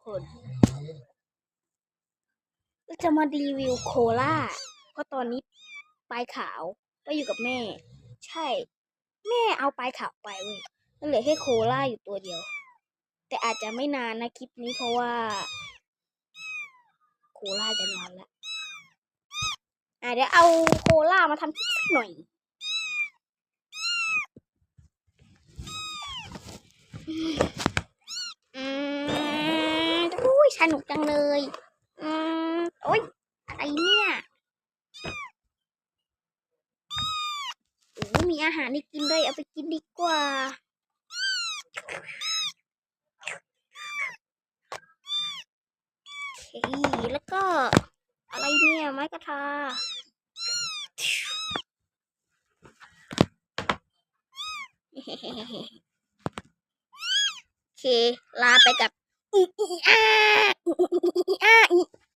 คนจะมารีวิวโคลาเพราะตอนนี้ปลายขาวไปอยู่กับแม่ ใช่ แม่เอาปลายขาวไปเว้ยเหลือแค่โคลาอยู่ตัวเดียว แต่อาจจะไม่นานนะคลิปนี้เพราะว่าโคลาจะนอนแล้วเดี๋ยวเอาโคลามาทำคลิปสักหน่อยอุ้ยสนุกจังเลยโอ๊ยอะไรเนี่ยมีอาหารให้กินด้วยเอาไปกินดีกว่าโอเคแล้วก็อะไรเนี่ยไม้กระทาโอเคลาไปกับอีอา